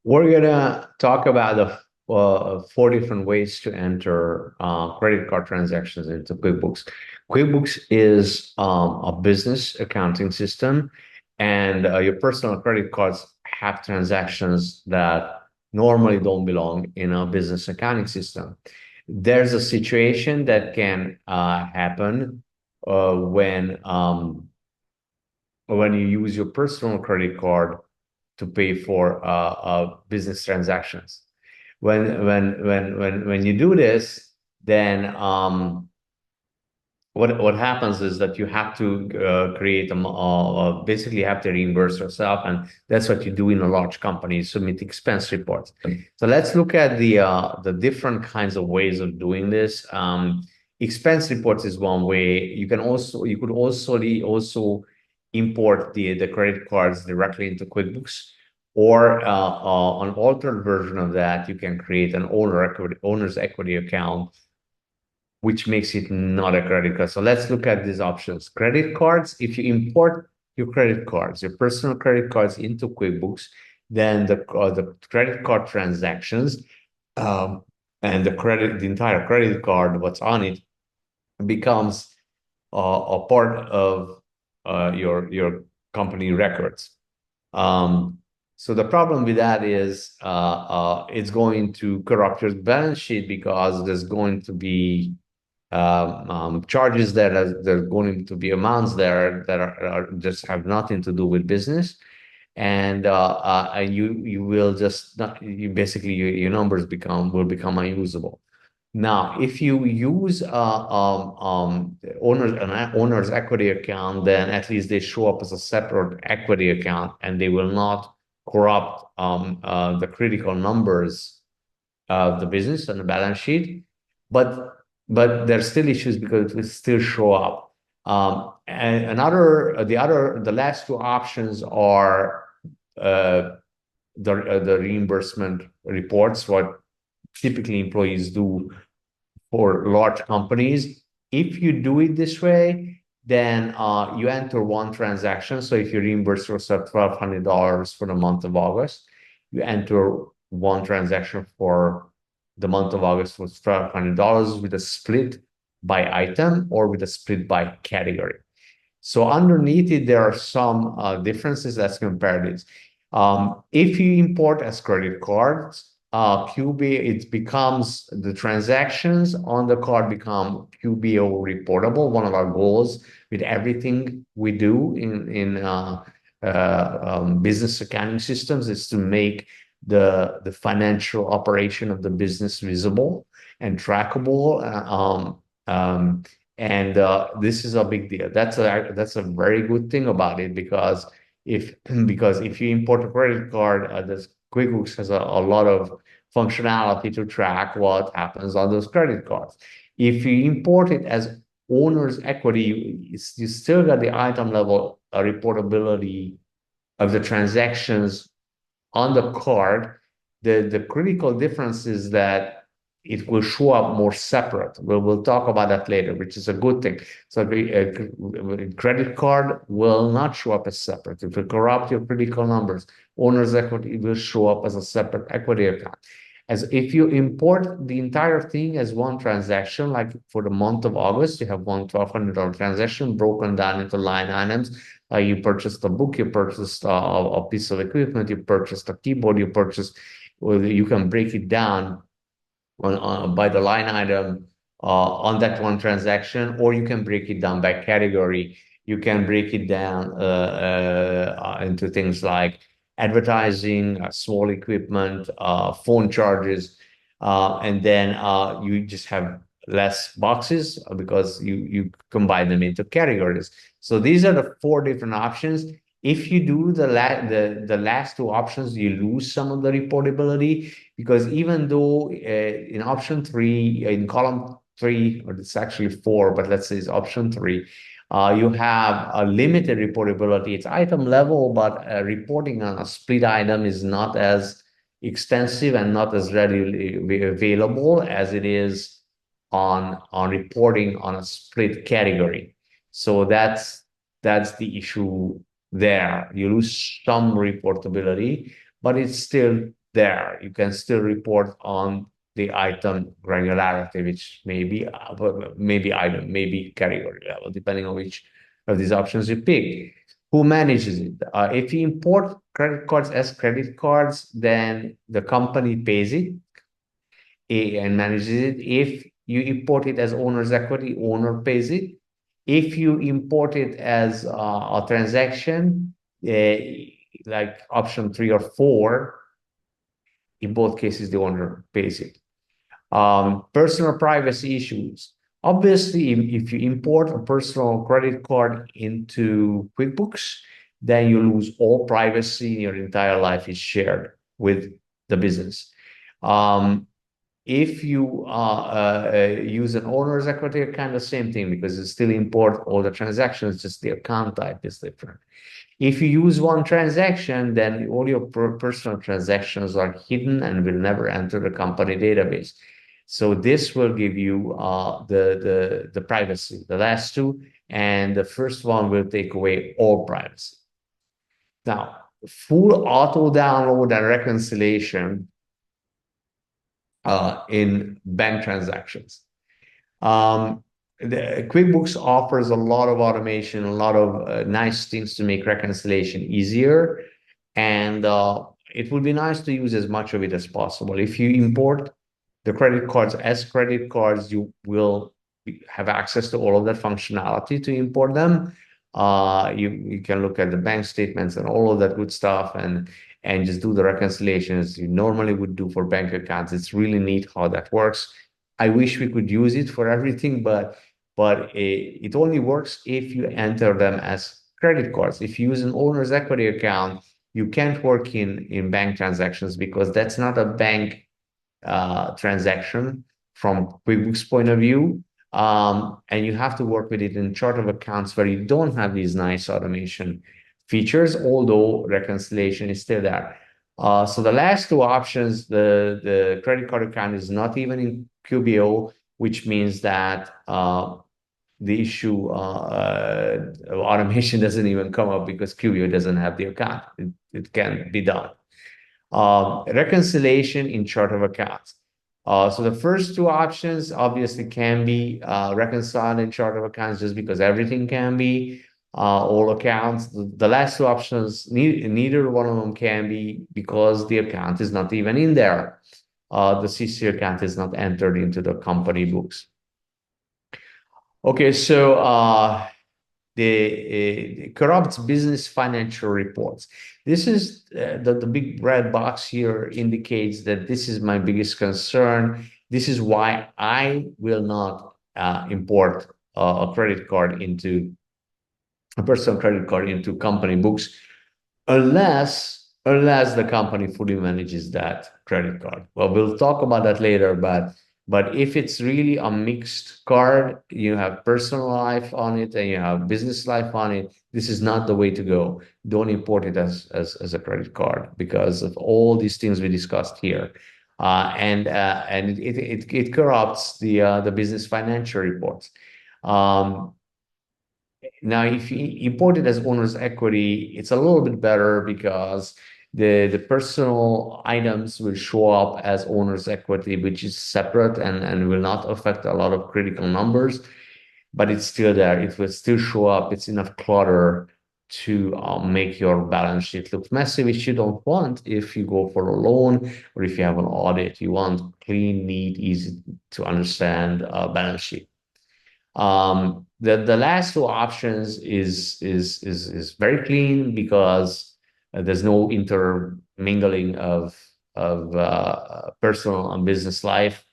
We're gonna talk about the four different ways to enter credit card transactions into QuickBooks. QuickBooks is a business accounting system, and your personal credit cards have transactions that normally don't belong in a business accounting system. There's a situation that can happen when you use your personal credit card to pay for business transactions. When you do this, then what happens is that you have to create basically have to reimburse yourself, and that's what you do in a large company. Submit expense reports. So let's look at the different kinds of ways of doing this. Expense reports is one way. You could also import the credit cards directly into QuickBooks, or an altered version of that, you can create an owner's equity account, which makes it not a credit card. So let's look at these options. Credit cards, if you import your credit cards, your personal credit cards into QuickBooks, then the credit card transactions um, and the entire credit card, what's on it, becomes a part of your company records. So the problem with that is it's going to corrupt your balance sheet, because there's going to be charges there's going to be amounts there that are just have nothing to do with business, and you will just not you basically your numbers will become unusable. Now, if you use an owner's equity account, then at least they show up as a separate equity account, and they will not corrupt the critical numbers of the business and the balance sheet. But there's still issues because it will still show up. And the last two options are the reimbursement reports, what typically employees do for large companies. If you do it this way, then you enter one transaction. So if you reimburse yourself $1,200 for the month of August, you enter one transaction for the month of August was $1,200 with a split by item or with a split by category. So underneath it, there are some differences. Let's compare these. If you import as credit cards, QB, it becomes the transactions on the card become QBO reportable. One of our goals with everything we do in business accounting systems is to make the financial operation of the business visible and trackable. And this is a big deal. That's a very good thing about it, because if you import a credit card, this QuickBooks has a lot of functionality to track what happens on those credit cards. If you import it as owner's equity, you still got the item level reportability of the transactions on the card. The critical difference is that it will show up more separate. We'll talk about that later, which is a good thing. So the credit card will not show up as separate. It will corrupt your critical numbers. Owner's equity will show up as a separate equity account. As if you import the entire thing as one transaction, like for the month of August, you have one $1,200 transaction broken down into line items. You purchased a book, you purchased a piece of equipment, you purchased a keyboard, well, you can break it down by the line item on that one transaction, or you can break it down by category. You can break it down into things like advertising, small equipment, phone charges, and then you just have less boxes because you combine them into categories. So these are the four different options. If you do the last two options, you lose some of the reportability, because even though in option three, in column three, or it's actually four, but let's say it's option three, you have a limited reportability. It's item level, but reporting on a split item is not as extensive and not as readily available as it is on reporting on a split category. So that's the issue there. You lose some reportability, but it's still there. You can still report on the item granularity, which may be maybe item, maybe category level, depending on which of these options you pick. Who manages it? If you import credit cards as credit cards, then the company pays it and manages it. If you import it as owner's equity, owner pays it. If you import it as a transaction, uh, like option 3 or 4, in both cases, the owner pays it. Personal privacy issues. Obviously, if you import a personal credit card into QuickBooks, then you lose all privacy. Your entire life is shared with the business. If you use an owner's equity account, the same thing, because you still import all the transactions, just the account type is different. If you use one transaction, then all your personal transactions are hidden and will never enter the company database. So this will give you the privacy, the last two, and the first one will take away all privacy. Now, full auto download and reconciliation in bank transactions. The QuickBooks offers a lot of automation, a lot of nice things to make reconciliation easier, and it would be nice to use as much of it as possible. If you import the credit cards as credit cards, you will have access to all of that functionality to import them. You can look at the bank statements and all of that good stuff, and just do the reconciliations you normally would do for bank accounts. It's really neat how that works. I wish we could use it for everything, but it only works if you enter them as credit cards. If you use an owner's equity account, you can't work in bank transactions because that's not a bank transaction from QuickBooks point of view. And you have to work with it in chart of accounts where you don't have these nice automation features, although reconciliation is still there. So the last two options, the credit card account is not even in QBO, which means that the issue automation doesn't even come up because QBO doesn't have the account. It can be done. Reconciliation in chart of accounts. So the first two options obviously can be reconciled in chart of accounts just because everything can be all accounts. The last two options, neither one of them can be because the account is not even in there. The CC account is not entered into the company books. Okay, so the corrupt business financial reports. This is the big red box here indicates that this is my biggest concern. This is why I will not import a credit card into a personal credit card into company books unless the company fully manages that credit card. Well, we'll talk about that later, but if it's really a mixed card, you have personal life on it and you have business life on it, this is not the way to go. Don't import it as a credit card because of all these things we discussed here. And it corrupts the business financial reports. Now, if you import it as owner's equity, it's a little bit better because the personal items will show up as owner's equity, which is separate and will not affect a lot of critical numbers, but it's still there. It will still show up. It's enough clutter to make your balance sheet look messy, which you don't want if you go for a loan or if you have an audit. You want clean, neat, easy to understand balance sheet. The last two options is very clean because there's no intermingling of personal and business life,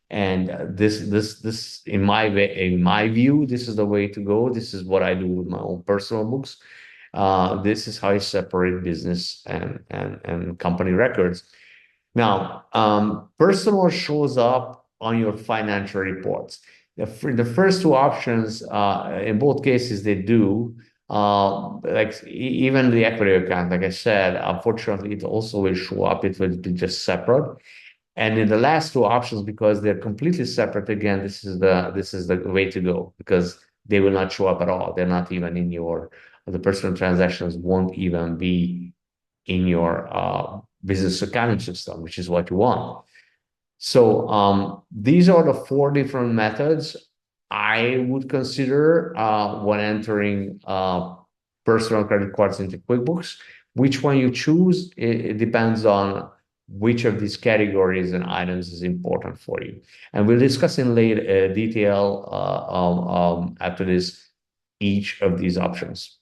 and this in my view, this is the way to go. This is what I do with my own personal books. This is how I separate business and company records. Now, personal shows up on your financial reports. The first two options, in both cases, they do. Like even the equity account, like I said, unfortunately, it also will show up. It will be just separate. And in the last two options, because they're completely separate, again, this is the way to go because they will not show up at all. They're not even in your the personal transactions won't even be in your business accounting system, which is what you want. So these are the four different methods I would consider when entering personal credit cards into QuickBooks. Which one you choose, it depends on which of these categories and items is important for you. And we'll discuss in detail after this each of these options.